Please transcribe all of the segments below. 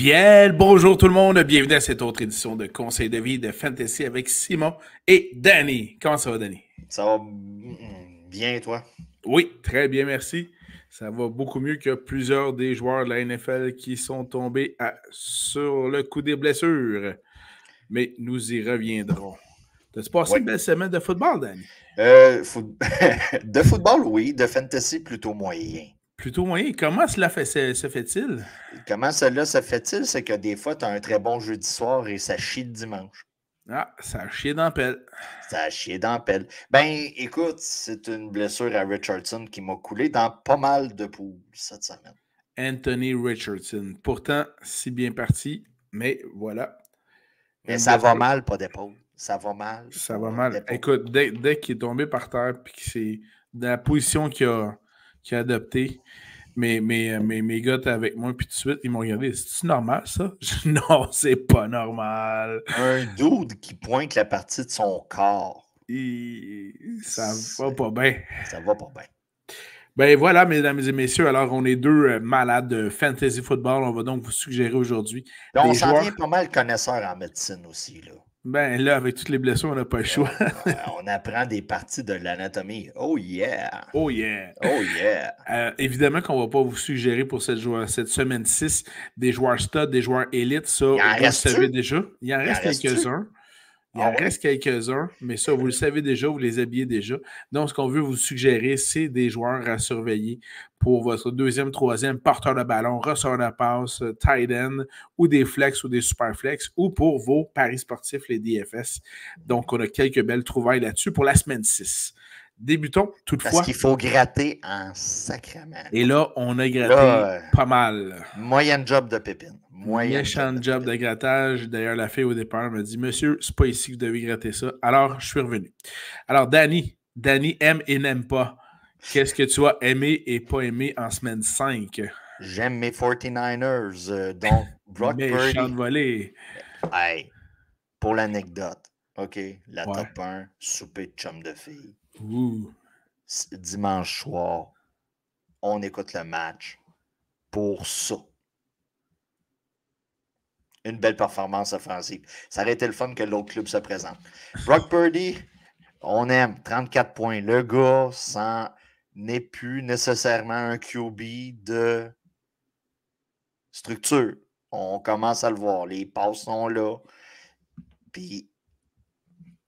Bien, bonjour tout le monde, bienvenue à cette autre édition de Conseil de vie de Fantasy avec Simon et Danny. Comment ça va, Danny? Ça va bien, toi? Oui, très bien, merci. Ça va beaucoup mieux que plusieurs des joueurs de la NFL qui sont tombés sur le coup des blessures. Mais nous y reviendrons. T'as-tu passé Oui. une belle semaine de football, Danny? De football, oui. De fantasy, plutôt moyen. Plutôt moyen. Comment cela se fait-il? Comment cela se fait-il? C'est que des fois, tu as un très bon jeudi soir et ça chie le dimanche. Ah, ça a chié dans la pelle. Ça a chié dans la pelle. Ben, écoute, c'est une blessure à Richardson qui m'a coulé dans pas mal de poules cette semaine. Anthony Richardson. Pourtant, si bien parti, mais voilà. Mais ça va mal, pas d'épaule. Ça va mal. Ça va mal. Écoute, dès qu'il est tombé par terre puis que c'est dans la position qu'il a adoptée, mes gars étaient avec moi, puis tout de suite, ils m'ont regardé. C'est-tu normal, ça? Non, c'est pas normal. Un dude qui pointe la partie de son corps. Ça va pas bien. Ça va pas bien. Ben voilà, mesdames et messieurs, alors on est deux malades de fantasy football. On va donc vous suggérer aujourd'hui On des s'en joueurs. vient pas mal connaisseur en médecine aussi, là. Ben là, avec toutes les blessures, on n'a pas le choix. On apprend des parties de l'anatomie. Oh yeah! Oh yeah! Oh yeah! Évidemment qu'on ne va pas vous suggérer pour cette semaine 6 des joueurs stud, des joueurs élites. Ça, Il en vous le savez reste-tu? déjà. Il en reste reste-tu? quelques-uns. Il Ah en ouais? reste quelques-uns, mais ça, vous le savez déjà, vous les habillez déjà. Donc, ce qu'on veut vous suggérer, c'est des joueurs à surveiller pour votre deuxième, troisième porteur de ballon, receveur de passe, tight end, ou des flex ou des super flex, ou pour vos paris sportifs, les DFS. Donc, on a quelques belles trouvailles là-dessus pour la semaine 6. Débutons toutefois. Parce qu'il faut gratter en sacrament. Et là, on a gratté pas mal. Moyenne job de pépine. Méchant job de grattage. D'ailleurs, la fille au départ m'a dit « Monsieur, c'est pas ici que vous devez gratter ça. » Alors, je suis revenu. Alors, Danny aime et n'aime pas. Qu'est-ce que tu as aimé et pas aimé en semaine 5? J'aime mes 49ers, donc Brock Purdy. Volée. Hey, pour l'anecdote, OK, la Ouais. top 1, souper de chum de filles. Ouh. Dimanche soir, on écoute le match pour ça. Une belle performance offensive. Ça aurait été le fun que l'autre club se présente. Brock Purdy, on aime 34 points. Le gars n'est plus nécessairement un QB de structure. On commence à le voir. Les passes sont là. Puis,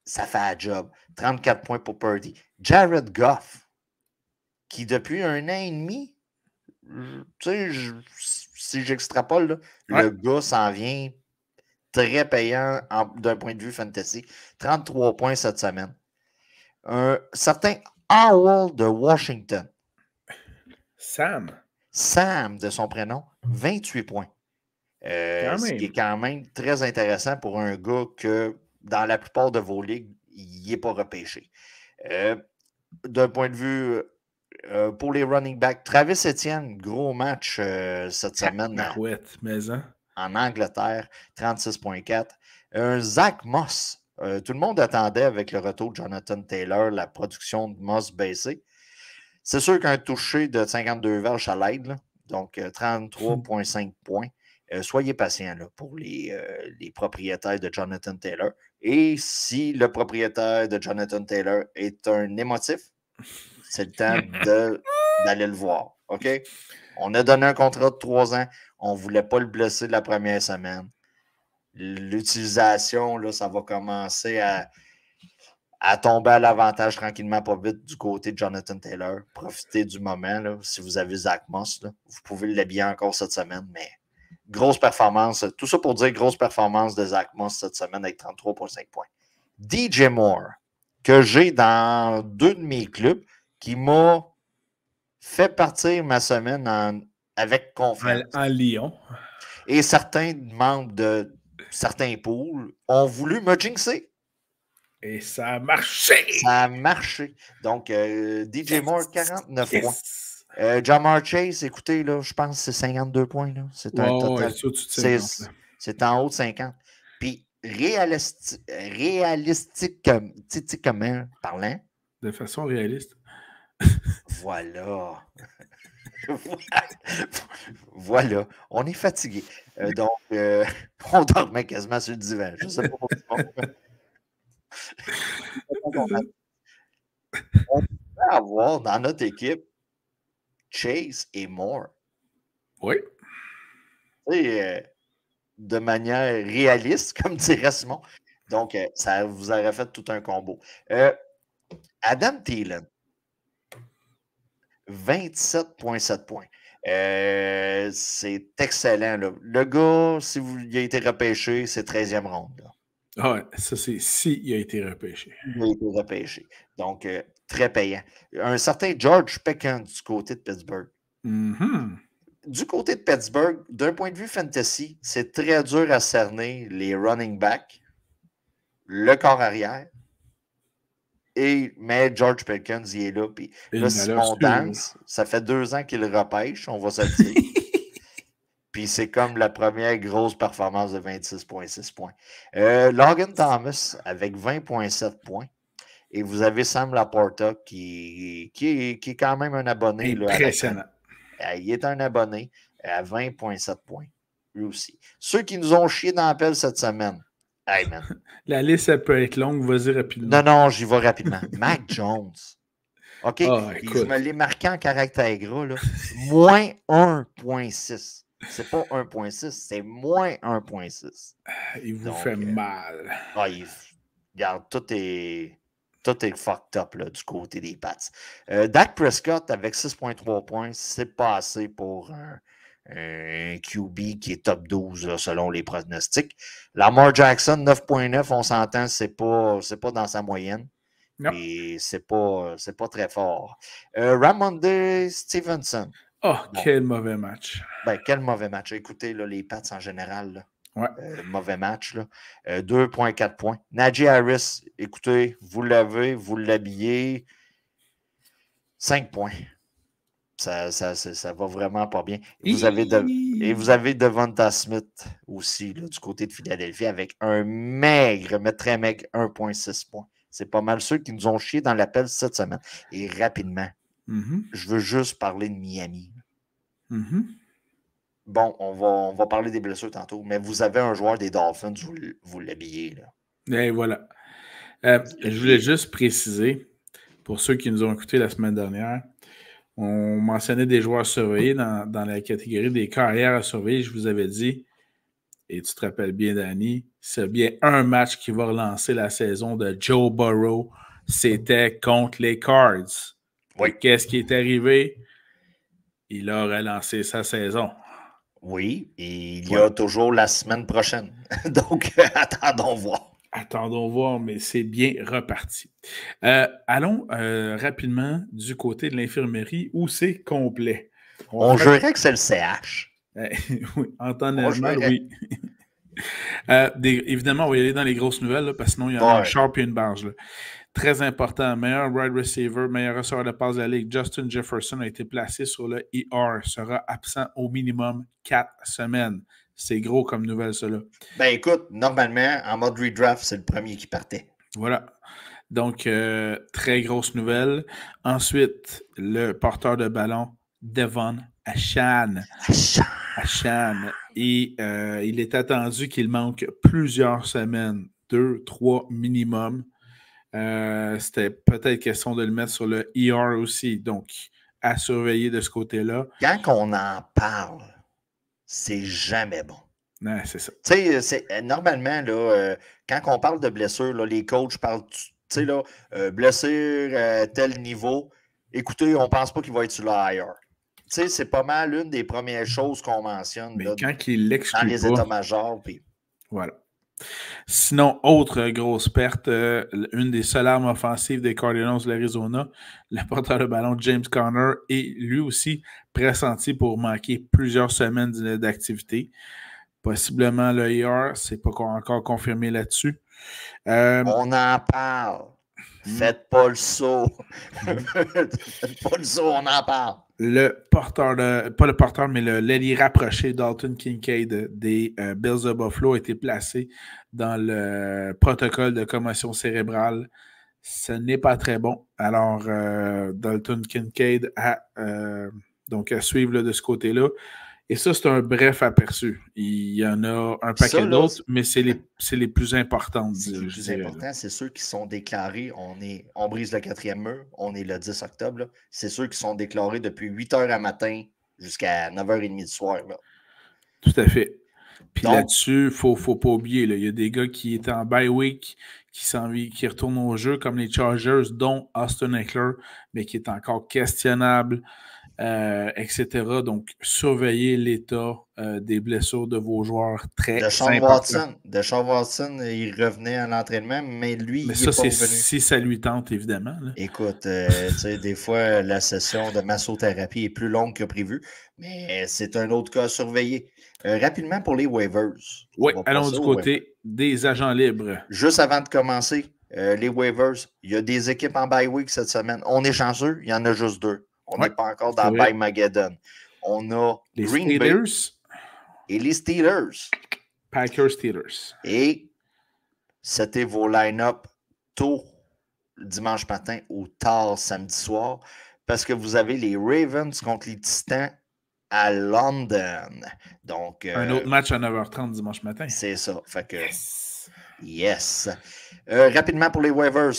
ça fait un job. 34 points pour Purdy. Jared Goff, qui depuis 1 an et demi, tu sais, si j'extrapole, le gars s'en vient très payant d'un point de vue fantasy. 33 points cette semaine. Un certain Howell de Washington. Sam, de son prénom, 28 points. Ce qui est quand même très intéressant pour un gars que, dans la plupart de vos ligues, il n'est pas repêché. D'un point de vue pour les running backs, Travis Etienne, gros match cette semaine en Angleterre, 36,4. Zach Moss, tout le monde attendait avec le retour de Jonathan Taylor, la production de Moss baissée. C'est sûr qu'un touché de 52 verges, ça l'aide, donc 33,5 points. Soyez patients là, pour les propriétaires de Jonathan Taylor. Et si le propriétaire de Jonathan Taylor est un émotif, c'est le temps d'aller le voir. OK? On a donné un contrat de 3 ans. On ne voulait pas le blesser la première semaine. L'utilisation, là, ça va commencer à tomber à l'avantage tranquillement, pas vite, du côté de Jonathan Taylor. Profitez du moment. Là. Si vous avez Zach Moss, là, vous pouvez l'habiller encore cette semaine, mais grosse performance. Tout ça pour dire grosse performance de Zach Moss cette semaine avec 33,5 points. DJ Moore, que j'ai dans 2 de mes clubs, qui m'a fait partir ma semaine avec confiance. En Lyon. Et certains membres de certains pools ont voulu me jinxer. Et ça a marché! Ça a marché. Donc, DJ Moore, 49 points. Jamar Chase, écoutez, là, je pense que c'est 52 points. Là. C'est un total. C'est en haut de 50. Puis, réalistiquement parlant. De façon réaliste. Voilà. Voilà, on est fatigué. Donc, on dormait quasiment sur le divan. Je ne sais pas pourquoi. On peut avoir dans notre équipe Chase et Moore. Oui. De manière réaliste, comme dirait Simon. Donc, ça vous aurait fait tout un combo. Adam Thielen, 27,7 points. C'est excellent. Là. Le gars, il a été repêché, c'est 13e ronde. Là. Ah ouais, ça c'est si il a été repêché. Il a été repêché. Donc, très payant. Un certain George Pickens du côté de Pittsburgh. Mm-hmm. Du côté de Pittsburgh, d'un point de vue fantasy, c'est très dur à cerner les running backs, le corps arrière. Mais George Pickens, il est là. Puis là, Simon danse. Ça fait 2 ans qu'il repêche, on va se le dire. Puis c'est comme la première grosse performance de 26,6 points. Logan Thomas avec 20,7 points. Et vous avez Sam Laporta qui est quand même un abonné. Impressionnant. Il est un abonné à 20,7 points. Lui aussi. Ceux qui nous ont chié dans la pelle cette semaine. Hey, man. La liste, elle peut être longue. Vas-y rapidement. Non, j'y vais rapidement. Mac Jones. OK? Je me l'ai marqué en caractère gras. Là. Moins 1,6. C'est pas 1,6, c'est moins 1,6. Il vous fait mal. Regarde, tout est fucked up là, du côté des Pats. Dak Prescott avec 6,3 points, c'est pas assez pour un QB qui est top 12 là, selon les pronostics. Lamar Jackson, 9,9, on s'entend, c'est pas dans sa moyenne. Non. Et c'est pas très fort. Ramondre Stevenson. Oh, quel mauvais match. Quel mauvais match. Écoutez, là, les Pats en général, là, ouais. mauvais match. 2,4 points. Najee Harris, écoutez, vous l'avez, vous l'habillez. 5 points. Ça va vraiment pas bien. Et vous avez Devonta Smith aussi, là, du côté de Philadelphie, avec un maigre, mais très maigre, 1,6 points. C'est pas mal ceux qui nous ont chié dans l'appel cette semaine. Et rapidement, je veux juste parler de Miami. Bon, on va parler des blessures tantôt, mais vous avez un joueur des Dolphins, vous l'habillez. Là. Et voilà. Je voulais juste préciser, pour ceux qui nous ont écoutés la semaine dernière, on mentionnait des joueurs surveillés dans la catégorie des carrières à surveiller. Je vous avais dit, et tu te rappelles bien, Danny, c'est bien un match qui va relancer la saison de Joe Burrow. C'était contre les Cards. Oui. Et qu'est-ce qui est arrivé? Il a relancé sa saison. Oui, et il y a toujours la semaine prochaine. Donc, attendons voir. Attendons voir, mais c'est bien reparti. Allons rapidement du côté de l'infirmerie où c'est complet. On jurait que c'est le CH. Oui, en temps normal, oui. Évidemment, on va y aller dans les grosses nouvelles, là, parce que sinon, il y en a un sharp et une barge. Là. Très important, meilleur wide receiver, meilleur receveur de passe de la Ligue, Justin Jefferson a été placé sur le ER, sera absent au minimum 4 semaines. C'est gros comme nouvelle, cela. Écoute, normalement, en mode redraft, c'est le premier qui partait. Voilà. Donc, très grosse nouvelle. Ensuite, le porteur de ballon, Devon Achane. Et il est attendu qu'il manque plusieurs semaines, 2, 3 minimum. C'était peut-être question de le mettre sur le ER aussi. Donc, à surveiller de ce côté-là. Quand on en parle, c'est jamais bon. Ouais, c'est ça. Tu sais, normalement, là, quand on parle de blessure, là, les coachs parlent, tu sais, là, blessure à tel niveau. Écoutez, on ne pense pas qu'il va être sur l'IR. Tu sais, c'est pas mal l'une des premières choses qu'on mentionne. Mais là, quand il l'exclut dans les états-majors. Puis... Voilà. Sinon, autre grosse perte, une des seules armes offensives des Cardinals de l'Arizona, le porteur de ballon James Conner est lui aussi pressenti pour manquer plusieurs semaines d'activité. Possiblement le IR, c'est pas encore confirmé là-dessus. On en parle. Faites pas le saut. Faites pas le saut, on en parle. Le porteur, pas le porteur, mais l'ailier rapproché Dalton Kincaid des Bills de Buffalo a été placé dans le protocole de commotion cérébrale. Ce n'est pas très bon. Alors, Dalton Kincaid Donc, à suivre là, de ce côté-là. Et ça, c'est un bref aperçu. Il y en a un paquet d'autres, mais c'est les plus importantes. C'est les plus importants, c'est ceux qui sont déclarés. On brise le 4e mur, on est le 10 octobre. C'est ceux qui sont déclarés depuis 8 h à matin jusqu'à 9h30 du soir. Là. Tout à fait. Puis là-dessus, il ne faut pas oublier, là, il y a des gars qui étaient en bye week, qui retournent au jeu, comme les Chargers, dont Austin Ekeler, mais qui est encore questionnable. Etc. Donc, surveillez l'état des blessures de vos joueurs très importants. Deshaun Watson, il revenait à l'entraînement, mais lui, mais il ça, est pas revenu. Si ça lui tente, évidemment. Là. Écoute, tu sais, des fois, la session de massothérapie est plus longue que prévu, mais c'est un autre cas à surveiller. Rapidement pour les waivers. Oui, allons du côté des agents libres. Juste avant de commencer, les waivers, il y a des équipes en bye week cette semaine. On est chanceux, il y en a juste 2. On n'est pas encore dans Bye Mageddon. On a les Green Steelers Bay et les Steelers. Packers Steelers. Et c'était vos line-up tôt le dimanche matin ou tard samedi soir parce que vous avez les Ravens contre les Titans à London. Donc, un autre match à 9h30 dimanche matin. C'est ça. Fait que, yes. Rapidement pour les waivers.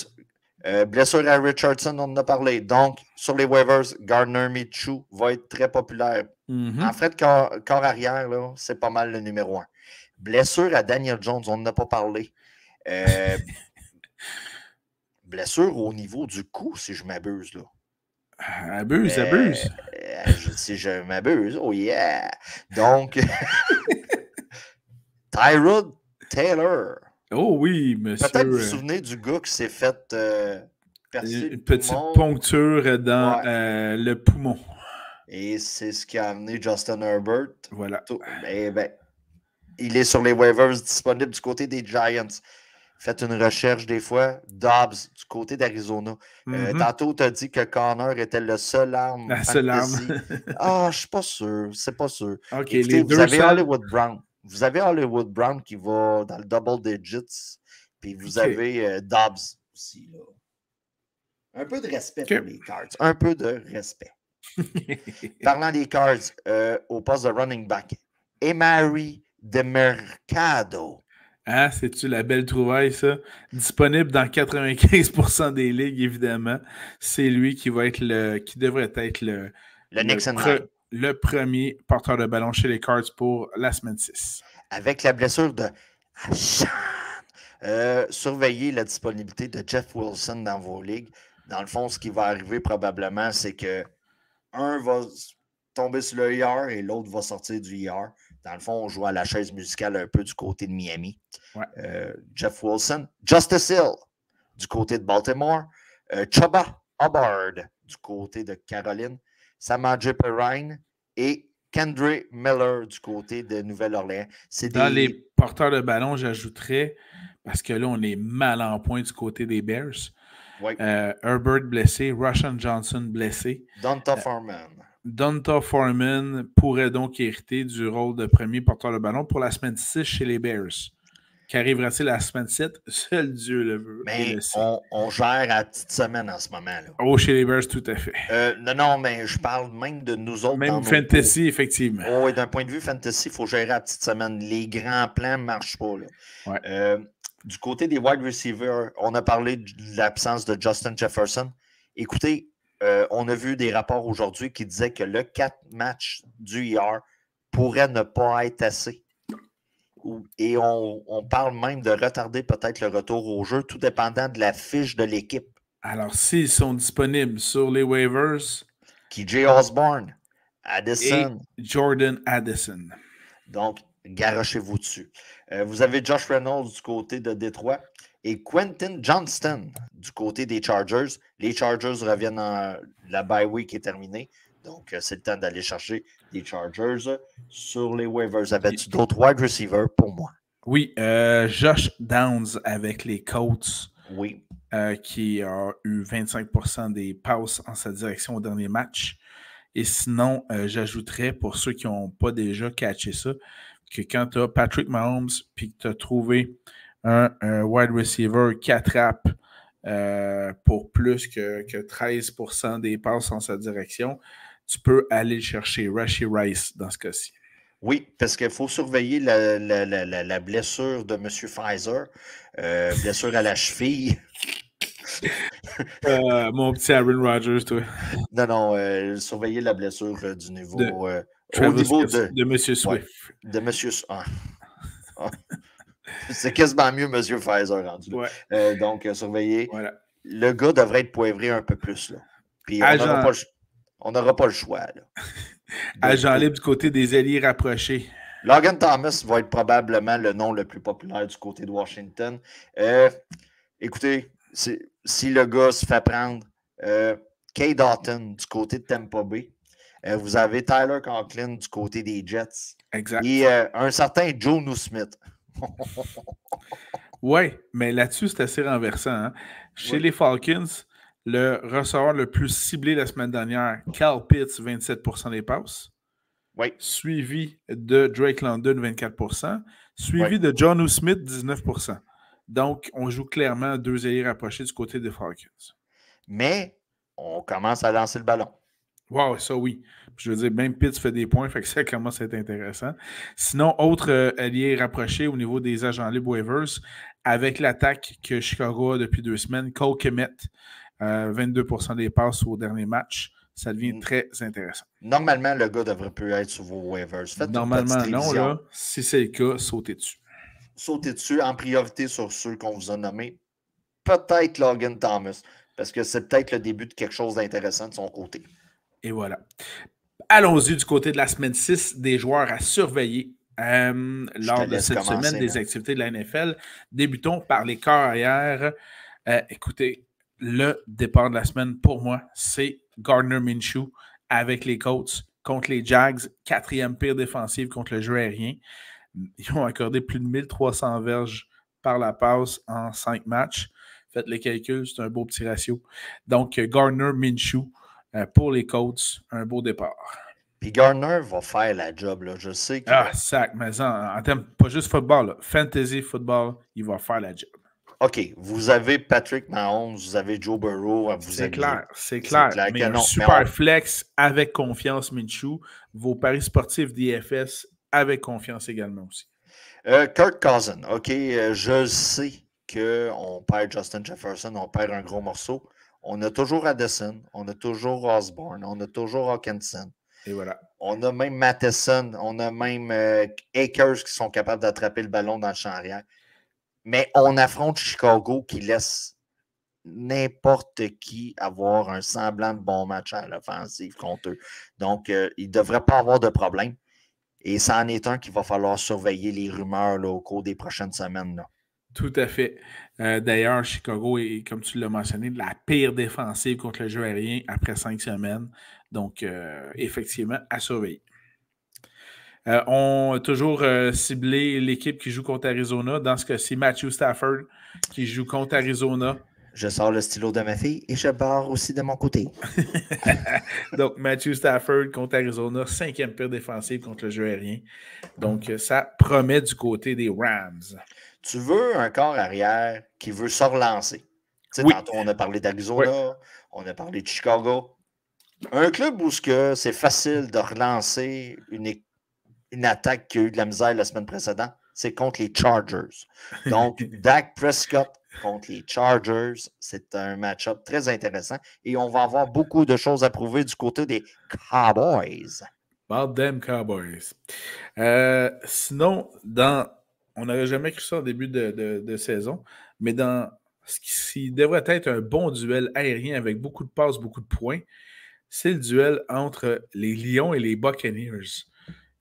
Blessure à Richardson, on en a parlé. Donc, sur les waivers, Gardner Minshew va être très populaire. En fait, corps arrière, là, c'est pas mal le numéro 1. Blessure à Daniel Jones, on n'en a pas parlé. Blessure au niveau du cou, si je m'abuse. Là. Abuse. Si je m'abuse, oh yeah! Donc, Tyrod Taylor. Oh oui, monsieur. Peut-être vous vous souvenez du gars qui s'est fait percer une petite poncture dans le poumon. Et c'est ce qui a amené Justin Herbert. Voilà. Il est sur les waivers disponibles du côté des Giants. Faites une recherche des fois. Dobbs du côté d'Arizona. Tantôt, tu as dit que Connor était le seul arme. La seule arme. Je suis pas sûr. C'est pas sûr. Okay, écoutez, vous avez Hollywood Brown. Vous avez Hollywood Brown qui va dans le double digits. Puis vous avez Dobbs aussi. Là. Un peu de respect pour les Cards. Un peu de respect. Parlant des Cards, au poste de running back, Emari DeMercado. Ah, c'est-tu la belle trouvaille, ça? Disponible dans 95% des ligues, évidemment. C'est lui qui va être qui devrait être le premier porteur de ballon chez les Cards pour la semaine 6. Avec la blessure de Hashan, surveillez la disponibilité de Jeff Wilson dans vos ligues. Dans le fond, ce qui va arriver probablement, c'est que un va tomber sur le IR et l'autre va sortir du IR. Dans le fond, on joue à la chaise musicale un peu du côté de Miami. Ouais. Jeff Wilson, Justice Hill du côté de Baltimore, Chubba Hubbard du côté de Caroline, Samaje Perine et Kendre Miller du côté de Nouvelle-Orléans. Dans les porteurs de ballon, j'ajouterais, parce que là, on est mal en point du côté des Bears. Oui. Herbert blessé, Rashan Johnson blessé. Donta Foreman. Donta Foreman pourrait donc hériter du rôle de premier porteur de ballon pour la semaine 6 chez les Bears. Qu'arrivera-t-il la semaine 7? Seul Dieu le veut. Mais on gère à la petite semaine en ce moment. Là. Oh, chez les Bears, tout à fait. Non, mais je parle même de nous autres. Même fantasy, effectivement. Oh, et d'un point de vue fantasy, il faut gérer à la petite semaine. Les grands plans ne marchent pas. Là. Ouais. Du côté des wide receivers, on a parlé de l'absence de Justin Jefferson. Écoutez, on a vu des rapports aujourd'hui qui disaient que le 4 matchs du IR pourrait ne pas être assez. Et on parle même de retarder peut-être le retour au jeu, tout dépendant de la fiche de l'équipe. Alors, s'ils sont disponibles sur les waivers... KJ Osborne, Addison. Et Jordan Addison. Donc, garochez-vous dessus. Vous avez Josh Reynolds du côté de Détroit et Quentin Johnston du côté des Chargers. Les Chargers reviennent la bye week est terminée. Donc, c'est le temps d'aller chercher des Chargers sur les waivers. Avais-tu d'autres wide receivers pour moi? Oui, Josh Downs avec les Colts. Oui. Qui a eu 25% des passes en sa direction au dernier match. Et sinon, j'ajouterais, pour ceux qui n'ont pas déjà catché ça, que quand tu as Patrick Mahomes puis que tu as trouvé un wide receiver qui attrape pour plus que 13% des passes en sa direction, tu peux aller chercher Rashee Rice dans ce cas-ci. Oui, parce qu'il faut surveiller la blessure de M. Pfizer, blessure à la cheville. Mon petit Aaron Rodgers, toi. Non, surveiller la blessure du niveau... au niveau de M. Swift. Ouais, de M. C'est quasiment mieux M. Pfizer rendu. Ouais. Donc, surveiller. Voilà. Le gars devrait être poivré un peu plus. Là. Puis on n'aura pas le choix. Là, agent libre du côté des alliés rapprochés. Logan Thomas va être probablement le nom le plus populaire du côté de Washington. Écoutez, si le gars se fait prendre, Kay Doughton du côté de Tampa Bay, vous avez Tyler Conklin du côté des Jets. Exact. Et un certain Jonnu Smith. Oui, mais là-dessus, c'est assez renversant. Hein? Chez les Falcons, le receveur le plus ciblé la semaine dernière, Kyle Pitts, 27% des passes. Oui. Suivi de Drake London, 24%. Suivi de Jonnu Smith, 19%. Donc, on joue clairement 2 alliés rapprochés du côté des Falcons. Mais, on commence à lancer le ballon. Wow, ça oui. Je veux dire, même Pitts fait des points, fait que ça commence à être intéressant. Sinon, autre allié rapproché au niveau des agents libres waivers, avec l'attaque que Chicago a depuis 2 semaines, Cole Kmet, 22% des passes au dernier match. Ça devient très intéressant. Normalement, le gars devrait plus être sur vos waivers. Faites normalement, non, là. Si c'est le cas, sautez dessus. Sautez dessus en priorité sur ceux qu'on vous a nommés. Peut-être Logan Thomas, parce que c'est peut-être le début de quelque chose d'intéressant de son côté. Et voilà. Allons-y du côté de la semaine 6, des joueurs à surveiller lors de cette semaine des activités de la NFL. Débutons par les carrières. Écoutez, le départ de la semaine, pour moi, c'est Gardner Minshew avec les Colts contre les Jags, 4e pire défensive contre le jeu aérien. Ils ont accordé plus de 1300 verges par la passe en 5 matchs. Faites les calculs, c'est un beau petit ratio. Donc, Gardner Minshew pour les Colts, un beau départ. Puis Gardner va faire la job, là. Je sais que... sac, mais en termes, pas juste football, là, fantasy football, il va faire la job. OK, vous avez Patrick Mahomes, vous avez Joe Burrow. C'est clair. Mais un super flex avec confiance, Minshew. Vos paris sportifs DFS avec confiance également aussi. Kirk Cousins, OK, je sais qu'on perd Justin Jefferson, on perd un gros morceau. On a toujours Addison, on a toujours Osborne, on a toujours Hawkinson. Et voilà. On a même Matheson, on a même Akers qui sont capables d'attraper le ballon dans le champ arrière. Mais on affronte Chicago qui laisse n'importe qui avoir un semblant de bon match à l'offensive contre eux. Donc, il ne devrait pas avoir de problème. Et c'en est un qu'il va falloir surveiller les rumeurs là, au cours des prochaines semaines. Là. Tout à fait. D'ailleurs, Chicago est, comme tu l'as mentionné, la pire défensive contre le jeu aérien après 5 semaines. Donc, effectivement, à surveiller. On a toujours ciblé l'équipe qui joue contre Arizona. Dans ce cas-ci, Matthew Stafford qui joue contre Arizona. Je sors le stylo de ma fille et je barre aussi de mon côté. Donc, Matthew Stafford contre Arizona, 5e pire défensive contre le jeu aérien. Donc, ça promet du côté des Rams. Tu veux un corps arrière qui veut se relancer. Oui. Tantôt, on a parlé d'Arizona, on a parlé de Chicago. Un club où c'est facile de relancer une attaque qui a eu de la misère la semaine précédente, c'est contre les Chargers. Donc, Dak Prescott contre les Chargers, c'est un match-up très intéressant et on va avoir beaucoup de choses à prouver du côté des Cowboys. About them Cowboys. Sinon, on n'aurait jamais cru ça au début de saison, mais dans ce qui devrait être un bon duel aérien avec beaucoup de passes, beaucoup de points, c'est le duel entre les Lions et les Buccaneers.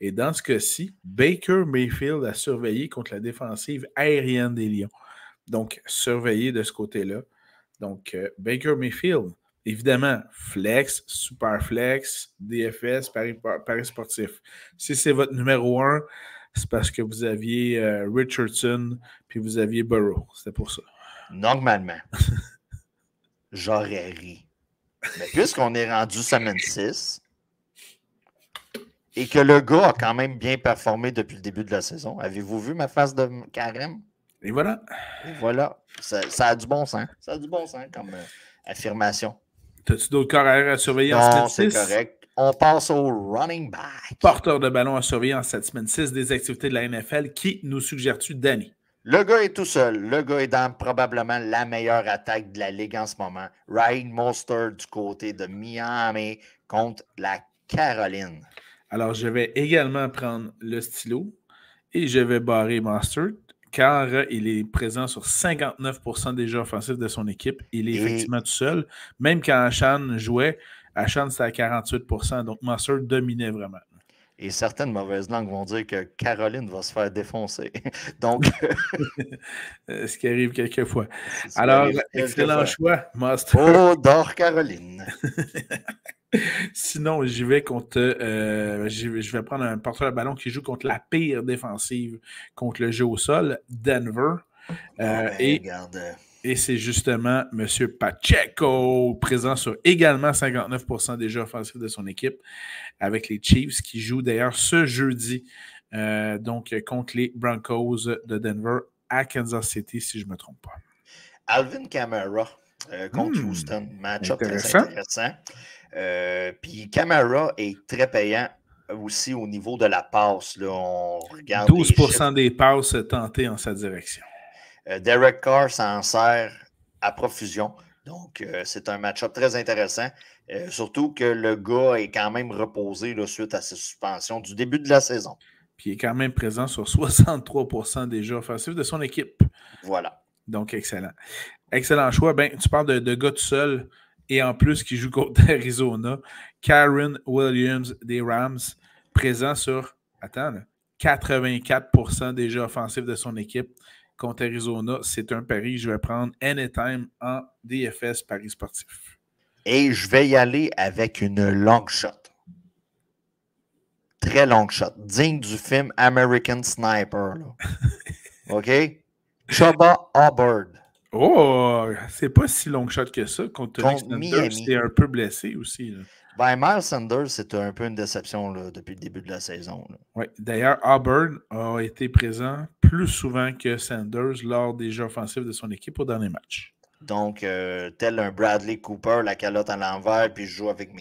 Et dans ce cas-ci, Baker Mayfield a surveillé contre la défensive aérienne des Lions. Donc, surveillé de ce côté-là. Donc, Baker Mayfield, évidemment, flex, super flex, DFS, paris sportif. Si c'est votre numéro 1, c'est parce que vous aviez Richardson puis vous aviez Burrow. C'était pour ça. Normalement, j'aurais ri. Mais puisqu'on est rendu semaine 6 et que le gars a quand même bien performé depuis le début de la saison, avez-vous vu ma face de carême? Et voilà. Et voilà. Ça a du bon sens. Ça a du bon sens comme affirmation. T'as-tu d'autres corps à surveiller en semaine 6? Non, c'est correct. on passe au running back. Porteur de ballon à surveiller en cette semaine 6 des activités de la NFL. Qui nous suggères-tu, Danny? Le gars est tout seul. Le gars est dans probablement la meilleure attaque de la Ligue en ce moment. Raheem Mostert du côté de Miami contre la Caroline. Alors, je vais également prendre le stylo et je vais barrer Mostert car il est présent sur 59% des jeux offensifs de son équipe. Il est effectivement tout seul. Même quand Ashan jouait, Ashan c'était à 48%. Donc, Mostert dominait vraiment. Et certaines mauvaises langues vont dire que Caroline va se faire défoncer. Donc, ce qui arrive quelquefois. Alors, excellent choix, Mostert. Oh, d'or Caroline. Sinon, j'y vais contre. Je vais prendre un porteur de ballon qui joue contre la pire défensive contre le jeu au sol, Denver. Et c'est justement M. Pacheco, présent sur également 59% des jeux offensifs de son équipe, avec les Chiefs, qui jouent d'ailleurs ce jeudi donc contre les Broncos de Denver à Kansas City, si je ne me trompe pas. Alvin Kamara contre Houston. Match-up très intéressant. Puis Kamara est très payant aussi au niveau de la passe. Là, on regarde 12% des passes tentées en sa direction. Derek Carr s'en sert à profusion. Donc, c'est un match-up très intéressant. Surtout que le gars est quand même reposé là, suite à sa suspension du début de la saison. Puis il est quand même présent sur 63% des jeux offensifs de son équipe. Voilà. Donc, excellent. Excellent choix. Ben, tu parles de gars tout seul et en plus qui joue contre Arizona. Karen Williams des Rams, présent sur 84% des jeux offensifs de son équipe contre Arizona. C'est un pari que je vais prendre anytime en DFS Paris sportif. Et je vais y aller avec une long shot. Très long shot. Digne du film American Sniper. Là. OK? Chubba Hubbard. Oh, c'est pas si long shot que ça. Contre Miami. C'était un peu blessé aussi. Là. Ben, Miles Sanders, c'est un peu une déception là, depuis le début de la saison. Oui, d'ailleurs, Hubbard a été présent plus souvent que Sanders lors des jeux offensifs de son équipe au dernier match. Donc, tel un Bradley Cooper, la calotte à l'envers, puis je joue avec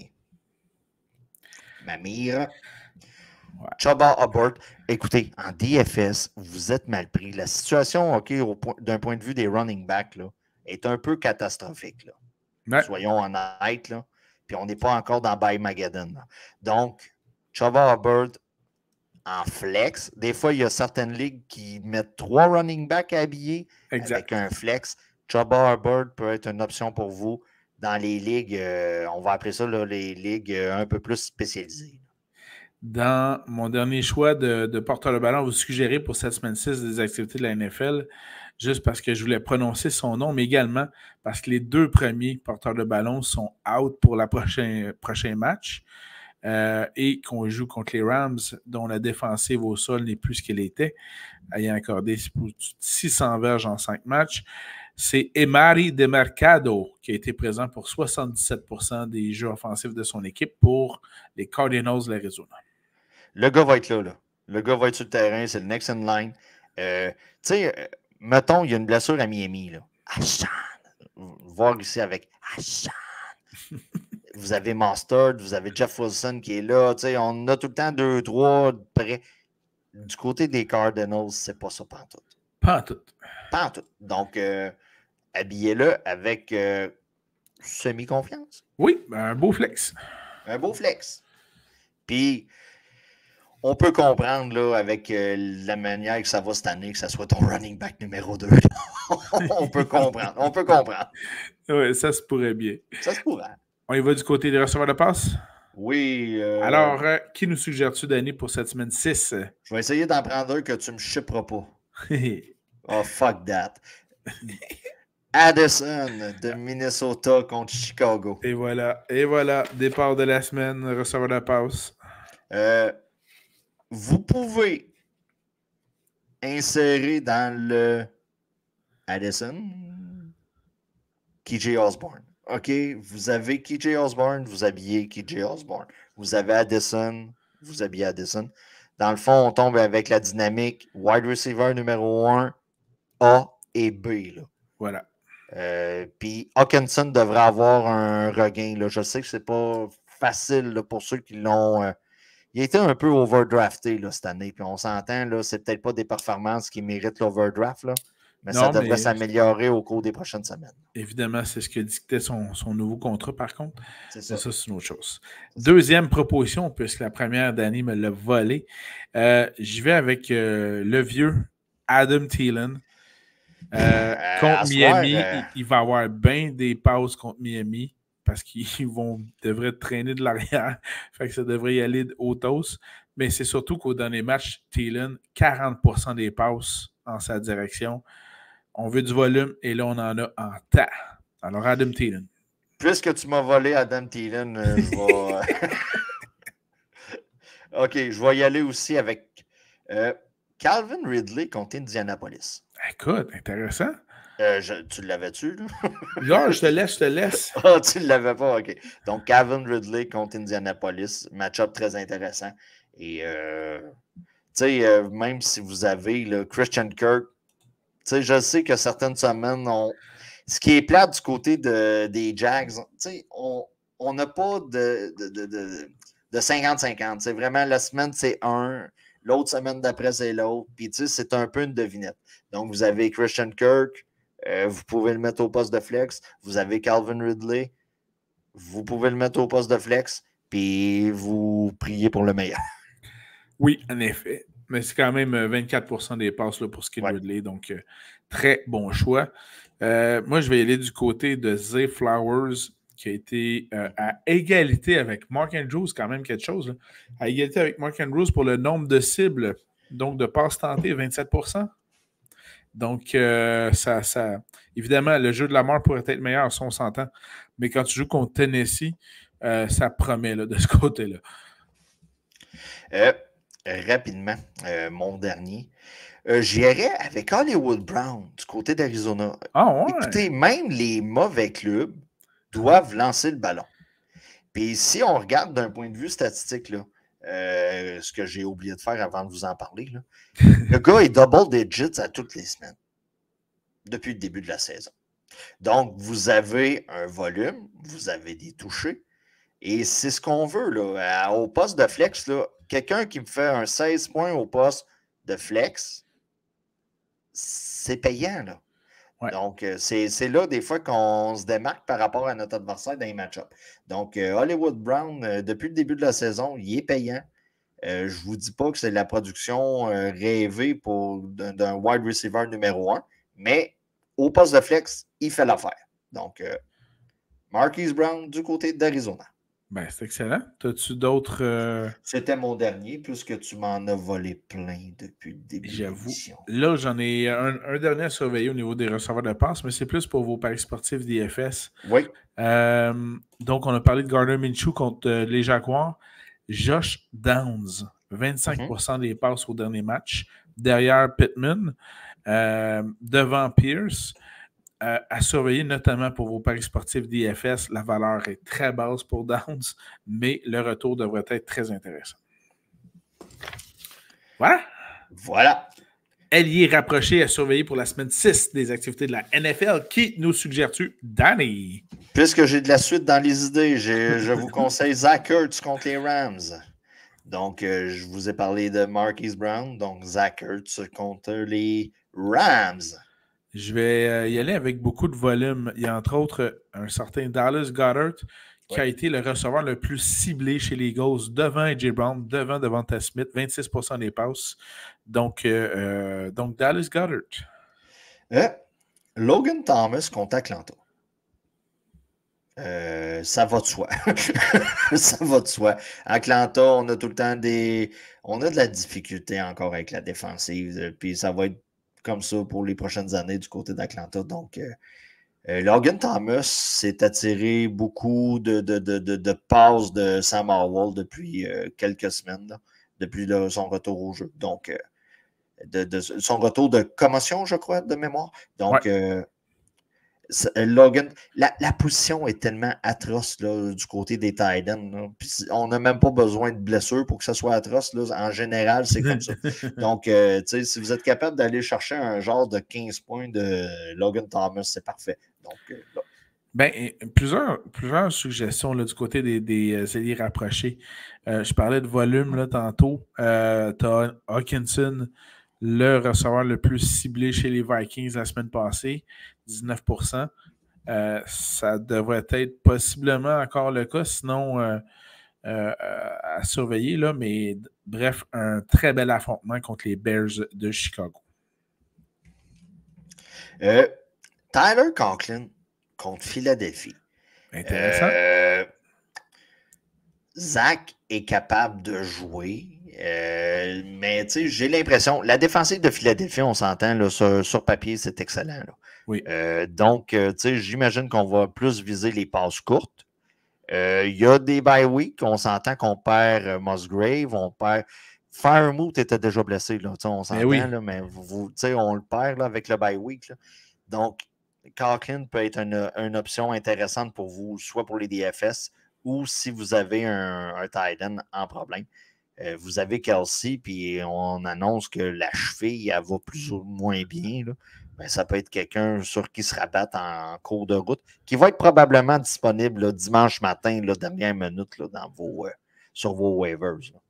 ma mire. Ouais. Chubba Hubbard. Écoutez, en DFS, vous êtes mal pris. La situation, OK, d'un point de vue des running backs, là, est un peu catastrophique. Là. Ouais. Soyons honnêtes, là. Puis on n'est pas encore dans By Mageddon. Là. Donc, Chubba Hubbard en flex. Des fois, il y a certaines ligues qui mettent 3 running backs à habiller avec un flex. Chubba Hubbard peut être une option pour vous dans les ligues, on va appeler ça là, les ligues un peu plus spécialisées. Dans mon dernier choix de porteur de ballon, vous suggérez pour cette semaine 6 des activités de la NFL, juste parce que je voulais prononcer son nom, mais également parce que les 2 premiers porteurs de ballon sont out pour le prochain match et qu'on joue contre les Rams, dont la défensive au sol n'est plus ce qu'elle était, ayant accordé 600 verges en 5 matchs. C'est Emari Demercado qui a été présent pour 77% des jeux offensifs de son équipe pour les Cardinals de l'Arizona. Le gars va être là. Le gars va être sur le terrain, c'est le next in line. Tu sais, mettons, il y a une blessure à Miami. Là. Ashan. Voir ici avec Ashan. Vous avez Mostert, vous avez Jeff Wilson qui est là. Tu sais, on a tout le temps 2-3 près. Du côté des Cardinals, c'est pas ça pantoute. Pantoute. Donc, habillez-le avec semi-confiance. Oui, un beau flex. Un beau flex. Puis, on peut comprendre là, avec la manière que ça va cette année, que ça soit ton running back numéro 2. On peut comprendre. Oui, ça se pourrait bien. Ça se pourrait. On y va du côté des receveurs de passe? Oui. Alors, qui nous suggères-tu, Danny, pour cette semaine 6? Je vais essayer d'en prendre un que tu me chipperas pas. Oh, fuck that. Addison de Minnesota contre Chicago. Et voilà. Départ de la semaine, receveur de passe. Vous pouvez insérer dans le Addison KJ Osborne. OK, vous avez KJ Osborne, vous habillez KJ Osborne. Vous avez Addison, vous habillez Addison. Dans le fond, on tombe avec la dynamique wide receiver numéro 1, A et B. Là. Voilà. Puis Hawkinson devrait avoir un regain. Là. Je sais que c'est pas facile là, pour ceux qui l'ont. Il a été un peu overdrafté là, cette année. Puis on s'entend, là, c'est peut-être pas des performances qui méritent l'overdraft, là, mais ça devrait s'améliorer au cours des prochaines semaines. Évidemment, c'est ce que dictait son nouveau contrat, par contre. C'est ça. Mais ça, c'est une autre chose. Deuxième proposition, puisque la première, Danny me l'a volée. J'y vais avec le vieux Adam Thielen. Contre Miami, il va avoir bien des passes contre Miami parce qu'ils devraient traîner de l'arrière. Fait que ça devrait y aller au toast. Mais c'est surtout qu'au dernier match, Thielen, 40% des passes en sa direction. On veut du volume et là, on en a en tas. Alors, Adam Thielen. Puisque tu m'as volé Adam Thielen, je vais. OK, je vais y aller aussi avec Calvin Ridley contre Indianapolis. Écoute, intéressant. Tu l'avais-tu, là? Non, je te laisse. Ah, tu ne l'avais pas, OK. Donc, Calvin Ridley contre Indianapolis, match-up très intéressant. Et, tu sais, même si vous avez le Christian Kirk, tu sais, je sais que certaines semaines, ce qui est plate du côté des Jags, tu sais, on n'a pas de 50-50. C'est vraiment la semaine, c'est un. L'autre semaine d'après, c'est l'autre. Puis, tu sais, c'est un peu une devinette. Donc, vous avez Christian Kirk. Vous pouvez le mettre au poste de flex. Vous avez Calvin Ridley. Vous pouvez le mettre au poste de flex. Puis vous priez pour le meilleur. Oui, en effet. Mais c'est quand même 24% des passes là, pour ce qui est de Ridley. Donc, très bon choix. Moi, je vais aller du côté de Zay Flowers, qui a été à égalité avec Mark Andrews, quand même quelque chose. Là. À égalité avec Mark Andrews pour le nombre de cibles, donc de passes tentées, 27%. Donc, évidemment, le jeu de la mort pourrait être meilleur si on s'entend. Mais quand tu joues contre Tennessee, ça promet là, de ce côté-là. Rapidement, mon dernier. J'irais avec Hollywood Brown du côté d'Arizona. Ah ouais. Écoutez, même les mauvais clubs doivent lancer le ballon. Puis si on regarde d'un point de vue statistique, là, ce que j'ai oublié de faire avant de vous en parler, là, le gars est double digits à toutes les semaines depuis le début de la saison. Donc, vous avez un volume, vous avez des touchés, et c'est ce qu'on veut. Là. Au poste de flex, là, quelqu'un qui me fait un 16 points au poste de flex, c'est payant. Là. Ouais. Donc, c'est là des fois qu'on se démarque par rapport à notre adversaire dans les match-ups. Donc, Hollywood Brown, depuis le début de la saison, il est payant. Je ne vous dis pas que c'est la production rêvée d'un wide receiver numéro 1, mais au poste de flex, il fait l'affaire. Donc, Marquise Brown du côté d'Arizona. Ben, c'est excellent. As-tu d'autres... C'était mon dernier, puisque tu m'en as volé plein depuis le début de l'émission. Là, j'en ai un dernier à surveiller au niveau des receveurs de passe, mais c'est plus pour vos paris sportifs DFS. Oui. Donc, on a parlé de Gardner Minshew contre les Jaguars. Josh Downs, 25% des passes au dernier match. Derrière Pittman, devant Pierce. À surveiller, notamment pour vos paris sportifs DFS, la valeur est très basse pour Downs, mais le retour devrait être très intéressant. Voilà. Ailier rapproché à surveiller pour la semaine 6 des activités de la NFL. Qui nous suggères-tu, Danny? Puisque j'ai de la suite dans les idées, je vous conseille Zach Ertz contre les Rams. Donc, je vous ai parlé de Marquise Brown, donc Zach Ertz contre les Rams. Je vais y aller avec beaucoup de volume. Il y a entre autres un certain Dallas Goedert qui a été le receveur le plus ciblé chez les Eagles devant AJ Brown, devant Devonta Smith, 26% des passes. Donc Dallas Goedert. Logan Thomas contre Atlanta. Ça va de soi. Ça va de soi. Atlanta, on a tout le temps on a de la difficulté encore avec la défensive. Puis ça va être comme ça pour les prochaines années du côté d'Atlanta. Donc, Logan Thomas s'est attiré beaucoup de passes de Sam Howell depuis quelques semaines, là, depuis son retour au jeu. Donc, son retour de commotion, je crois, de mémoire. Donc, Logan, la position est tellement atroce là, du côté des tight ends. On n'a même pas besoin de blessure pour que ça soit atroce. Là. En général, c'est comme ça. Donc, si vous êtes capable d'aller chercher un genre de 15 points de Logan Thomas, c'est parfait. Donc, Ben, plusieurs suggestions là, du côté des ailiers rapprochés. Je parlais de volume là, tantôt. Tu as Hawkinson, le receveur le plus ciblé chez les Vikings la semaine passée, 19%. Ça devrait être possiblement encore le cas, sinon à surveiller. Là, mais bref, un très bel affrontement contre les Bears de Chicago. Tyler Conklin contre Philadelphie. Intéressant. Zach est capable de jouer, mais j'ai l'impression, la défensive de Philadelphie, on s'entend, là, sur papier, c'est excellent. Là. Oui. Donc, j'imagine qu'on va plus viser les passes courtes. Il y a des bye week, on s'entend qu'on perd Musgrave, on perd. Firemouth était déjà blessé, là, on s'entend, oui. là, mais on le perd là, avec le bye week. Là. Donc, Conklin peut être une option intéressante pour vous, soit pour les DFS ou si vous avez un tight end en problème. Vous avez Kelsey, puis on annonce que la cheville, elle va plus ou moins bien. Là. Ben, ça peut être quelqu'un sur qui se rabatte en cours de route, qui va être probablement disponible là, dimanche matin, là, dernière minute là, sur vos waivers. Là.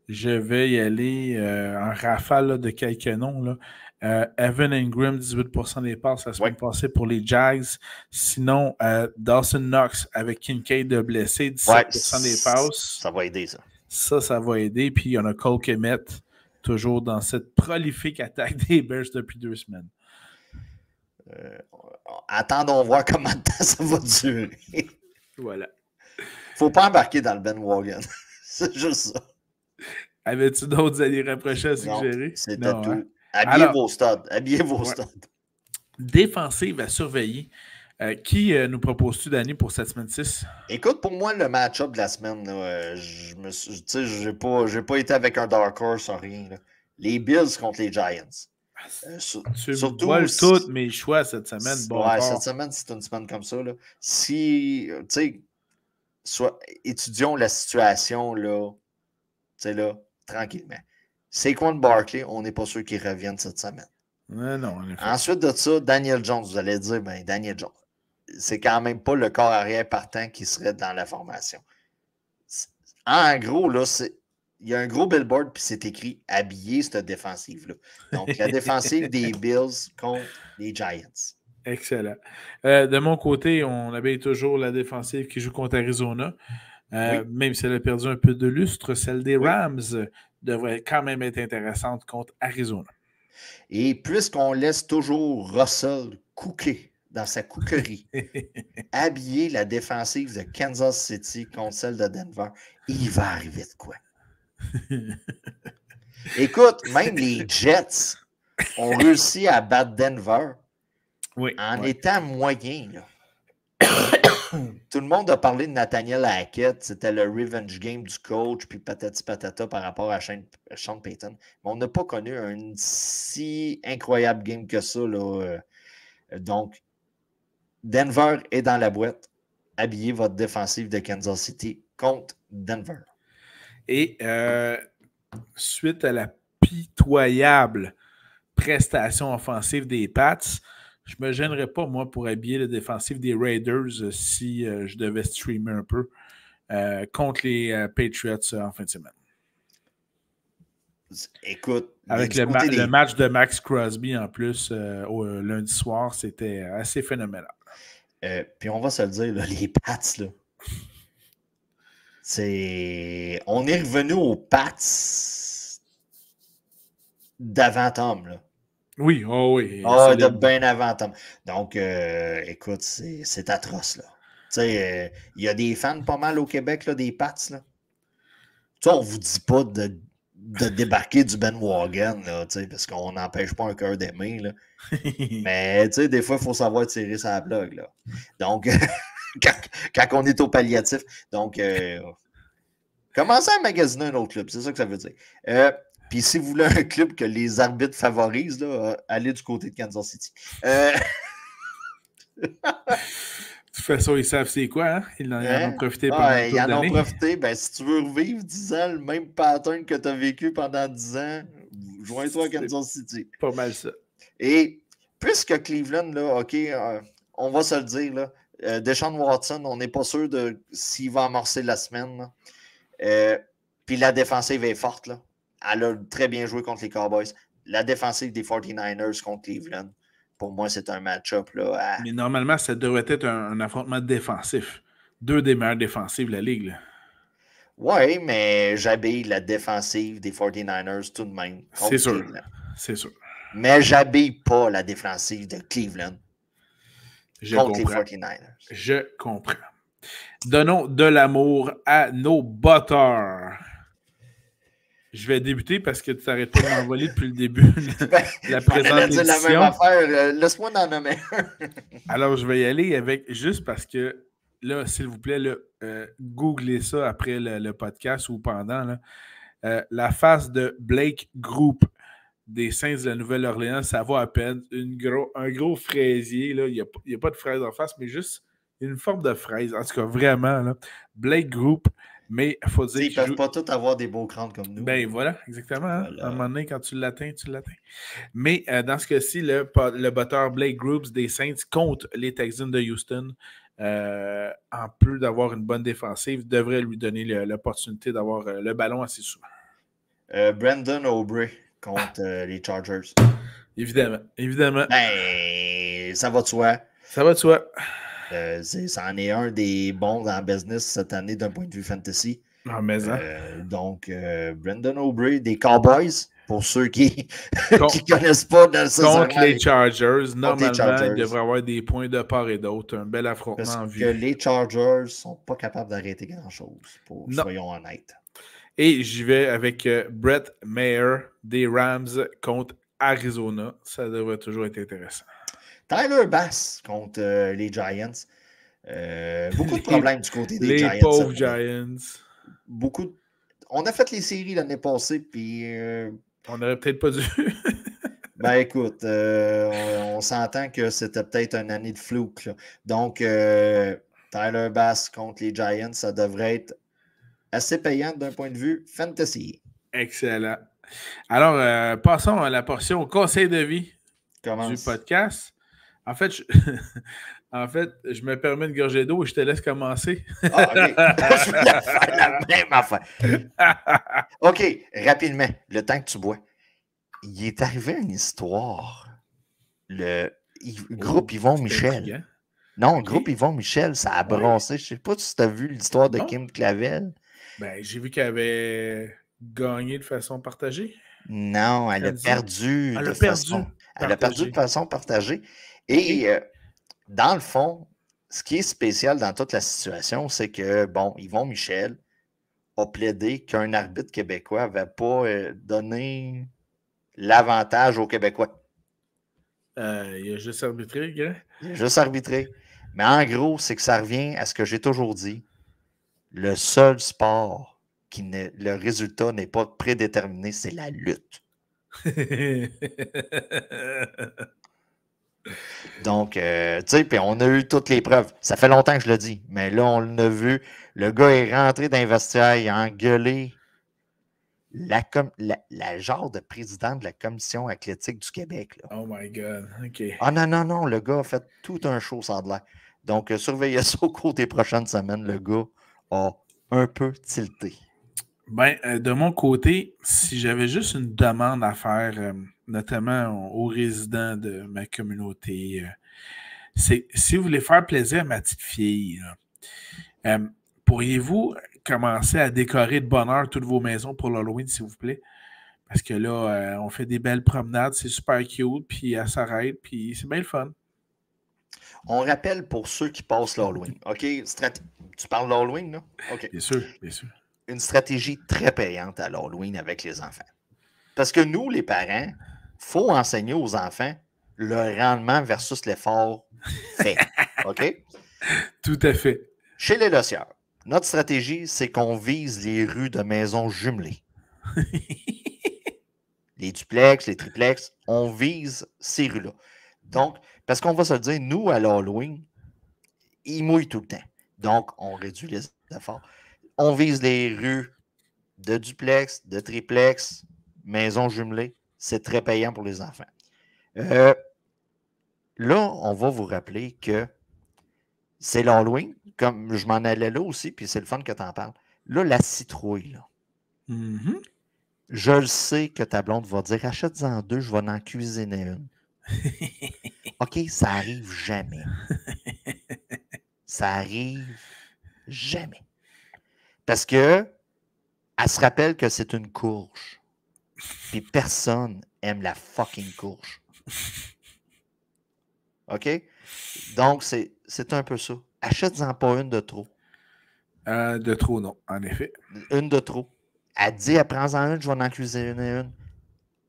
Je vais y aller en rafale là, de quelques noms. Là. Evan Ingram, 18% des passes la semaine passée pour les Jags. Sinon, Dawson Knox avec Kincaid de blessé, 17% des passes. Ça va aider, ça. Ça va aider. Puis il y en a Cole Kmet, toujours dans cette prolifique attaque des Bears depuis 2 semaines. Attendons voir comment de temps ça va durer. Voilà. Faut pas embarquer dans le bandwagon. C'est juste ça. Avais-tu d'autres alliés rapprochés à suggérer? C'était tout. Hein? Habillez vos studs. Défensive à surveiller. Qui nous proposes-tu, Danny, pour cette semaine 6? Écoute, pour moi, le match-up de la semaine, je n'ai pas été avec un Dark Horse sans rien. Là. Les Bills contre les Giants. Tu surtout voiles tous mes choix cette semaine. Cette semaine, c'est une semaine comme ça. Là. Si, étudions la situation, là, tranquillement. Saquon Barkley, on n'est pas sûr qu'il revienne cette semaine. Non, ensuite de ça, Daniel Jones, vous allez dire, Daniel Jones, c'est quand même pas le corps arrière partant qui serait dans la formation. En gros, là, il y a un gros billboard, puis c'est écrit « Habiller cette défensive-là ». Donc, la défensive des Bills contre les Giants. Excellent. De mon côté, on habille toujours la défensive qui joue contre Arizona. Même si elle a perdu un peu de lustre, celle des Rams devrait quand même être intéressante contre Arizona. Et puisqu'on laisse toujours Russell cooker dans sa cookerie, habiller la défensive de Kansas City contre celle de Denver, il va arriver de quoi? Écoute, même les Jets ont réussi à battre Denver en étant moyens. Là. Tout le monde a parlé de Nathaniel Hackett, c'était le revenge game du coach, puis patati patata par rapport à Sean Payton. Mais on n'a pas connu un si incroyable game que ça. Là. Donc, Denver est dans la boîte. Habillez votre défensive de Kansas City contre Denver. Et suite à la pitoyable prestation offensive des Pats, je ne me gênerais pas, moi, pour habiller le défensif des Raiders si je devais streamer un peu contre les Patriots en fin de semaine. Écoute, avec le match de Max Crosby en plus lundi soir, c'était assez phénoménal. Puis on va se le dire, là, les Pats, là. On est revenu aux Pats d'avant Tom, là. Oui, oui. De bien avant Tom. Donc, écoute, c'est atroce, là. Tu sais, il y a des fans pas mal au Québec, là, des Pats, là. Tu sais, on vous dit pas de débarquer du bandwagon, là, tu sais, parce qu'on n'empêche pas un cœur d'aimer, là. Mais, tu sais, des fois, il faut savoir tirer sa plug, là. Donc, quand on est au palliatif. Donc, commencez à magasiner un autre club, c'est ça que ça veut dire. Puis si vous voulez un club que les arbitres favorisent, là, allez du côté de Kansas City. De toute façon, ils savent c'est quoi, hein? Ils en ont profité pendant toute l'année. Ils en ont profité. Ben, si tu veux revivre 10 ans, le même pattern que tu as vécu pendant 10 ans, joins-toi à Kansas City. Pas mal ça. Et puisque Cleveland, là, OK, on va se le dire, là, Deshaun Watson, on n'est pas sûr de s'il va amorcer la semaine. Puis la défensive est forte. Là. Elle a très bien joué contre les Cowboys. La défensive des 49ers contre Cleveland, pour moi, c'est un match-up. Mais normalement, ça devrait être un affrontement défensif. 2 des meilleurs défensifs de la Ligue. Oui, mais j'habille la défensive des 49ers tout de même. C'est sûr. C'est sûr. Mais j'habille pas la défensive de Cleveland contre les 49ers. Je comprends. Donnons de l'amour à nos batteurs. Je vais débuter parce que tu n'arrêtes pas de m'envoler depuis le début la présente émission. La même affaire. Laisse-moi en nommer un. Alors, je vais y aller avec, juste parce que, là, s'il vous plaît, là, googlez ça après le podcast ou pendant. Là, la face de Blake Group des Saints de la Nouvelle-Orléans, ça va à peine. Un gros fraisier. Là. Il n'y a pas de fraise en face, mais juste une forme de fraise. En tout cas, vraiment. Là. Blake Group. Mais il faut dire qu'ils ne peuvent pas tous avoir des beaux crânes comme nous. Ben voilà, exactement. Hein? Voilà. À un moment donné, quand tu l'atteins, tu l'atteins. Mais dans ce cas-ci, le batteur Blake Groups des Saints contre les Texans de Houston, en plus d'avoir une bonne défensive, devrait lui donner l'opportunité d'avoir le ballon assez souvent. Brandon Aubrey contre les Chargers. Évidemment. Ben, ça va de soi. Ça va de soi. Ça en est un des bons dans le business cette année d'un point de vue fantasy. Ah, mais donc, Brandon Aubrey des Cowboys, pour ceux qui ne connaissent pas dans le contre les Chargers, normalement, il devrait avoir des points de part et d'autre. Un bel affrontement en vue. Parce que les Chargers ne sont pas capables d'arrêter grand-chose, soyons honnêtes. Et j'y vais avec Brett Maher des Rams contre Arizona. Ça devrait toujours être intéressant. Tyler Bass contre les Giants. Beaucoup de problèmes du côté des Giants. Les pauvres Giants. On a fait les séries l'année passée, puis... on n'aurait peut-être pas dû. Ben écoute, on s'entend que c'était peut-être une année de flouke. Là. Donc, Tyler Bass contre les Giants, ça devrait être assez payant d'un point de vue fantasy. Excellent. Alors, passons à la portion conseil de vie du podcast. En fait, je me permets une gorgée d'eau et je te laisse commencer. Ah, OK. Je voulais faire la même affaire. OK, rapidement, le temps que tu bois. Il est arrivé une histoire. Le groupe Yvon Michel. Non, groupe Yvon Michel, ça a brassé. Je ne sais pas si tu as vu l'histoire de Kim Clavel. Ben, j'ai vu qu'elle avait gagné de façon partagée. Non, elle a perdu de façon partagée. Et dans le fond, ce qui est spécial dans toute la situation, c'est que, Yvon Michel a plaidé qu'un arbitre québécois n'avait pas donné l'avantage aux Québécois. Il a juste arbitré, gars. Il a juste arbitré. Mais en gros, c'est que ça revient à ce que j'ai toujours dit. Le seul sport le résultat n'est pas prédéterminé, c'est la lutte. Donc, tu sais, puis on a eu toutes les preuves. Ça fait longtemps que je le dis, mais là, on l'a vu. Le gars est rentré dans les vestiaires, il a engueulé la genre de président de la commission athlétique du Québec. Là. Oh my God, OK. Ah non, le gars a fait tout un show sans de l'air. Donc, surveillez ça au cours des prochaines semaines. Le gars a un peu tilté. Ben, de mon côté, si j'avais juste une demande à faire, notamment aux résidents de ma communauté, c'est si vous voulez faire plaisir à ma petite fille, pourriez-vous commencer à décorer de bonne heure toutes vos maisons pour l'Halloween, s'il vous plaît? Parce que là, on fait des belles promenades, c'est super cute, puis elle s'arrête, puis c'est bien le fun. On rappelle pour ceux qui passent l'Halloween. OK? Tu parles de l'Halloween, là? OK. Bien sûr, bien sûr. Une stratégie très payante à l'Halloween avec les enfants. Parce que nous, les parents, il faut enseigner aux enfants le rendement versus l'effort fait. OK? Tout à fait. Chez les lossieurs, notre stratégie, c'est qu'on vise les rues de maisons jumelées. Les duplex, les triplex, on vise ces rues-là. Donc, parce qu'on va se le dire, nous, à l'Halloween, ils mouillent tout le temps. Donc, on réduit les efforts. On vise les rues de duplex, de triplex, maisons jumelées. C'est très payant pour les enfants. Là, on va vous rappeler que c'est l'Halloween, comme je m'en allais là aussi, puis c'est le fun que tu en parles. Là, la citrouille, là. Mm-hmm. Je le sais que ta blonde va dire, achète-en 2, je vais en cuisiner une. OK, ça arrive jamais. Ça arrive jamais. Parce que elle se rappelle que c'est une courge. Puis personne aime la fucking courge. OK? Donc, c'est un peu ça. Achète-en pas une de trop. De trop, non, en effet. Une de trop. Elle dit, prends-en une, je vais en cuisiner une.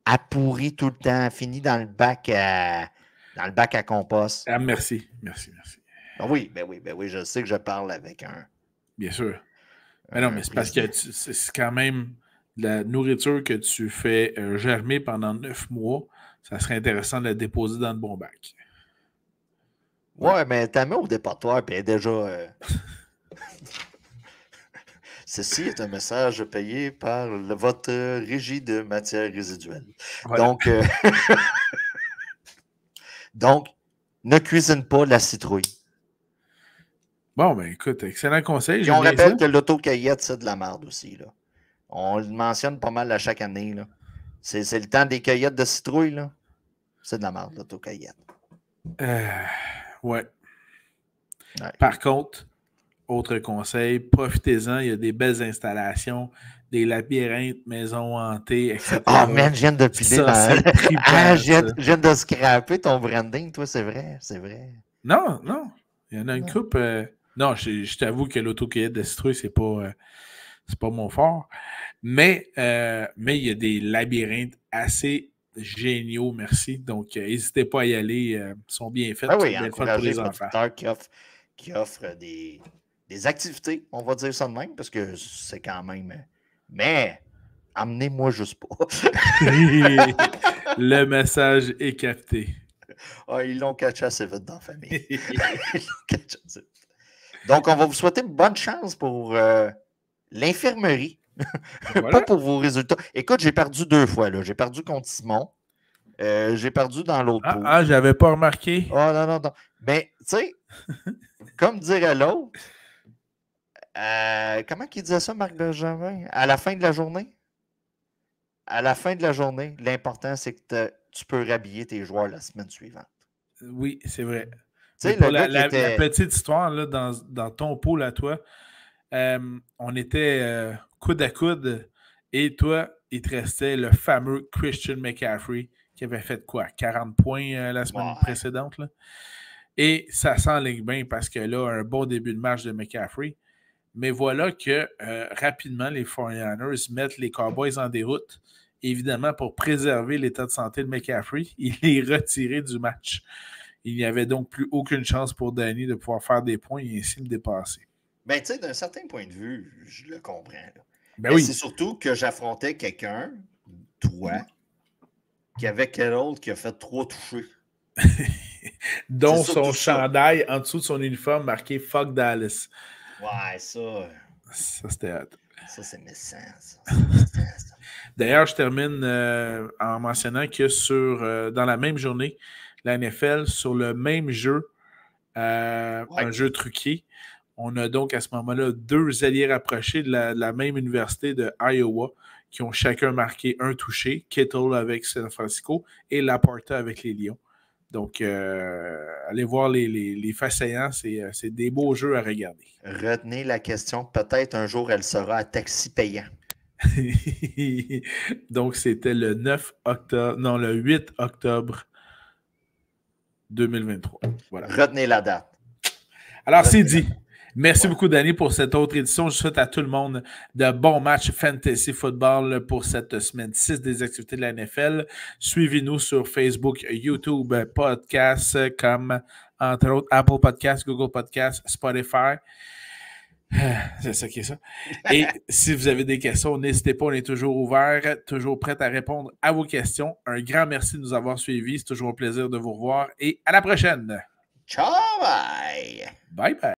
Elle pourrit tout le temps. Elle finit dans le bac à compost. Ah, merci. Ben oui, je sais que je parle avec un... Bien sûr. Mais non, mais c'est parce que c'est quand même la nourriture que tu fais germer pendant 9 mois. Ça serait intéressant de la déposer dans le bon bac. Ouais, mais t'as mis au dépotoir, puis elle est déjà... Ceci est un message payé par votre régie de matières résiduelles. Voilà. Donc, ne cuisine pas la citrouille. Bon, ben écoute, excellent conseil. Et on rappelle que l'autocueillette, c'est de la merde aussi. Là. On le mentionne pas mal à chaque année. Là. C'est le temps des cueillettes de citrouille. Là. C'est de la merde, l'autocueillette. Ouais. Par contre, autre conseil, profitez-en. Il y a des belles installations, des labyrinthes, maisons hantées, etc. Oh man, je viens de piler je viens de scraper ton branding, toi, c'est vrai. Non. Il y en a une coupe. Non, je t'avoue que l'autocueillette de citrouille, c'est pas mon fort. Mais il y a des labyrinthes assez géniaux, merci. Donc, n'hésitez pas à y aller. Ils sont bien faits. Ah oui, encouragez les producteurs qui offrent des activités, on va dire ça de même, parce que c'est quand même... Mais, amenez-moi juste pas. Le message est capté. Ah, ils l'ont catché assez vite dans la famille. Donc, on va vous souhaiter bonne chance pour l'infirmerie. Voilà. Pas pour vos résultats. Écoute, j'ai perdu 2 fois. Là. J'ai perdu contre Simon. J'ai perdu dans l'autre pool. Ah, j'avais pas remarqué. Oh non. Mais, tu sais, comme dirait l'autre, comment qu'il disait ça, Marc Bergevin? À la fin de la journée? À la fin de la journée, l'important, c'est que tu peux rhabiller tes joueurs la semaine suivante. Oui, c'est vrai. Pour la petite histoire, là, dans ton pool à toi, on était coude à coude et toi, il te restait le fameux Christian McCaffrey qui avait fait quoi? 40 points la semaine précédente. Là. Et ça s'enligne bien parce que là, un bon début de match de McCaffrey. Mais voilà que rapidement, les 49ers mettent les Cowboys en déroute. Évidemment, pour préserver l'état de santé de McCaffrey, il est retiré du match. Il n'y avait donc plus aucune chance pour Danny de pouvoir faire des points et ainsi me dépasser. Ben, tu sais, d'un certain point de vue, je le comprends. Là. Ben oui. C'est surtout que j'affrontais quelqu'un, toi, qui avait Carroll qui a fait 3 touchés. Dont son chandail en dessous de son uniforme marqué Fuck Dallas. Ouais, ça. Ça, c'était hâte. Ça, c'est méchant, ça. D'ailleurs, je termine en mentionnant que dans la même journée, la NFL, sur le même jeu, un jeu truqué, on a donc à ce moment-là 2 alliés rapprochés de la même université de Iowa qui ont chacun marqué un touché, Kittle avec San Francisco et Laporta avec les Lions. Donc, allez voir les faits saillants, c'est des beaux jeux à regarder. Retenez la question, peut-être un jour elle sera à taxi payant. Donc, c'était le 8 octobre 2023. Voilà. Retenez la date. Alors, c'est dit. Merci beaucoup, Danny, pour cette autre édition. Je souhaite à tout le monde de bons matchs fantasy football pour cette semaine 6 des activités de la NFL. Suivez-nous sur Facebook, YouTube, podcasts comme, entre autres, Apple Podcasts, Google Podcasts, Spotify. C'est ça qui est ça. Et si vous avez des questions, n'hésitez pas, on est toujours ouvert, toujours prêt à répondre à vos questions. Un grand merci de nous avoir suivis. C'est toujours un plaisir de vous revoir et à la prochaine. Ciao, bye! Bye bye.